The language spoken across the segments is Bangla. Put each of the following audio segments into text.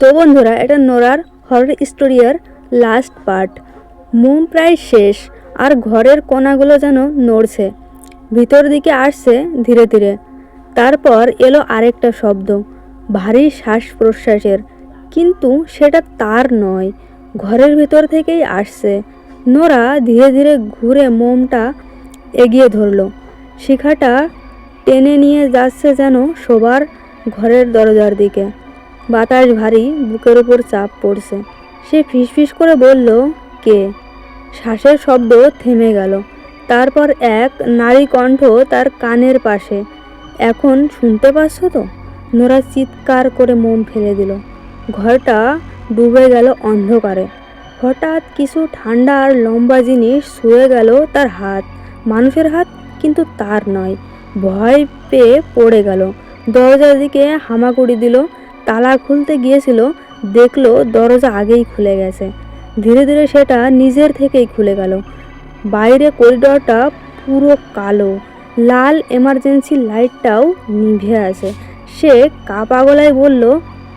তো বন্ধুরা, এটা নোরার হরর স্টোরির লাস্ট পার্ট। মোম প্রায় শেষ, আর ঘরের কোণাগুলো যেন নড়ছে, ভিতর দিকে আসছে ধীরে ধীরে। তারপর এলো আরেকটা শব্দ, ভারী শ্বাস প্রশ্বাসের, কিন্তু সেটা তার নয়, ঘরের ভিতর থেকেই আসছে। নোরা ধীরে ধীরে ঘুরে মোমটা এগিয়ে ধরলো। শিখাটা টেনে নিয়ে যাচ্ছে যেন শোবার ঘরের দরজার দিকে। বাতাস ভারী, বুকের উপর চাপ পড়ছে। সে ফিসফিস করে বলল, কে? শ্বাসের শব্দ থেমে গেল। তারপর এক নারী কণ্ঠ তার কানের পাশে, এখন শুনতে পাচ্ছ তো? নোরা চিৎকার করে মোম ফেলে দিল। ঘরটা ডুবে গেল অন্ধকারে। হঠাৎ কিছু ঠান্ডা আর লম্বা জিনিস ছুঁয়ে গেল তার হাত। মানুষের হাত, কিন্তু তার নয়। ভয় পেয়ে পড়ে গেল, দরজার দিকে হামাগুড়ি দিল। তালা খুলতে গিয়েছিল, দেখলো দরজা আগেই খুলে গেছে। ধীরে ধীরে সেটা নিজের থেকেই খুলে গেল। বাইরে করিডরটা পুরো কালো, লাল এমার্জেন্সি লাইটটাও নিভে আছে। সে কাপা গলায় বলল,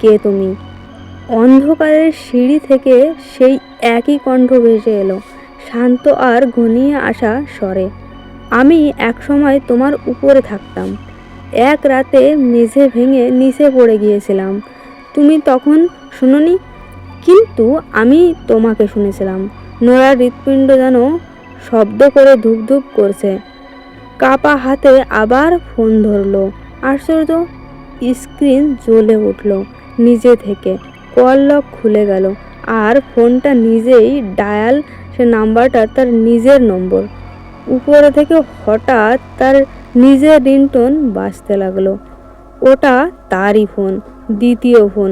কে তুমি? অন্ধকারের সিঁড়ি থেকে সেই একই কণ্ঠ ভেসে এলো, শান্ত আর ঘনিয়ে আসা স্বরে। আমি একসময় তোমার উপরে থাকতাম। এক রাতে মেঝে ভেঙে নিচে পড়ে গিয়েছিলাম। তুমি তখন শুনোনি, কিন্তু আমি তোমাকে শুনেছিলাম। নোরার হৃৎপিণ্ড যেন শব্দ করে ধুপধুপ করছে। কাপা হাতে আবার ফোন ধরলো। আশ্চর্য, স্ক্রিন জ্বলে উঠল নিজে থেকে। কল লক খুলে গেল, আর ফোনটা নিজেই ডায়াল। সে নাম্বারটা তার নিজের নম্বর। উপরে থেকে হঠাৎ তার নিজের রিংটোন বাজতে লাগলো। ওটা তারই ফোন, দ্বিতীয় ফোন,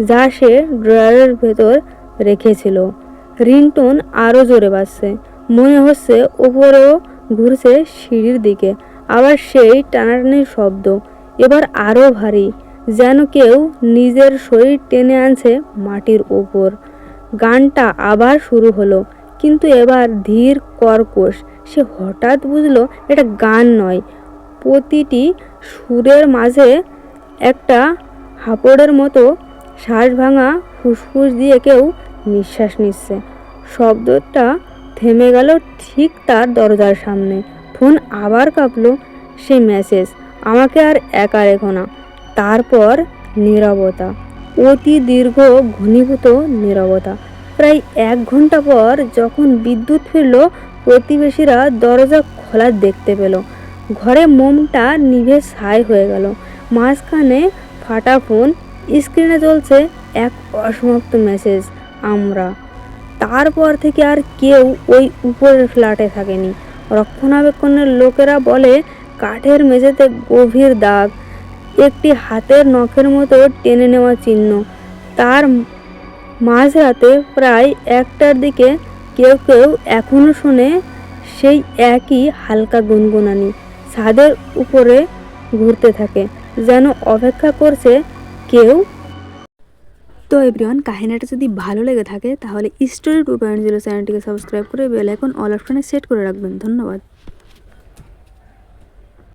যা সে ড্রয়ারের ভেতর রেখেছিল। রিংটোন আরও জোরে বাজছে, মনে হচ্ছে ওপরেও ঘুরছে সিঁড়ির দিকে। আবার সেই টানাটানির শব্দ, এবার আরও ভারী, যেন কেউ নিজের শরীর টেনে আনছে মাটির ওপর। গানটা আবার শুরু হলো, কিন্তু এবার ধীর, কর্কশ। সে হঠাৎ বুঝলো এটা গান নয়, প্রতিটি সুরের মাঝে একটা হাঁপড়ের মতো শ্বাস ভাঙা, ফুসফুস দিয়ে কেউ নিঃশ্বাস নিচ্ছে। শব্দটা থেমে গেল ঠিক তার দরজার সামনে। ফোন আবার কাঁপলো। সে মেসেজ, আমাকে আর একা রেখো না। তারপর নীরবতা, অতি দীর্ঘ ঘনীভূত নীরবতা। প্রায় 1 ঘন্টা পর যখন বিদ্যুৎ ফিরল, প্রতিবেশীরা দরজা খোলা দেখতে পেল। ঘরে মোমটা নিভে ছাই হয়ে গেল। মাঝখানে ফাটা ফোন, স্ক্রিনে চলছে এক অসমাপ্ত মেসেজ, আমরা। তারপর থেকে আর কেউ ওই উপরের ফ্ল্যাটে থাকেনি। রক্ষণাবেক্ষণের লোকেরা বলে কাঠের মেঝেতে গভীর দাগ, একটি হাতের নখের মতো টেনে নেওয়া চিহ্ন। তার মাঝরাতে প্রায় 1টার দিকে কেউ কেউ এখনো শোনে সেই একই হালকা গুনগুনানি, ছাদের উপরে ঘুরতে থাকে, যেন অপেক্ষা করছে কেউ। তো এভরিওয়ান, কাহিনীটা যদি ভালো লেগে থাকে তাহলে স্টোরি 2.0 চ্যানেলটিকে সাবস্ক্রাইব করে বেল আইকন অল অপশনে সেট করে রাখবেন। ধন্যবাদ।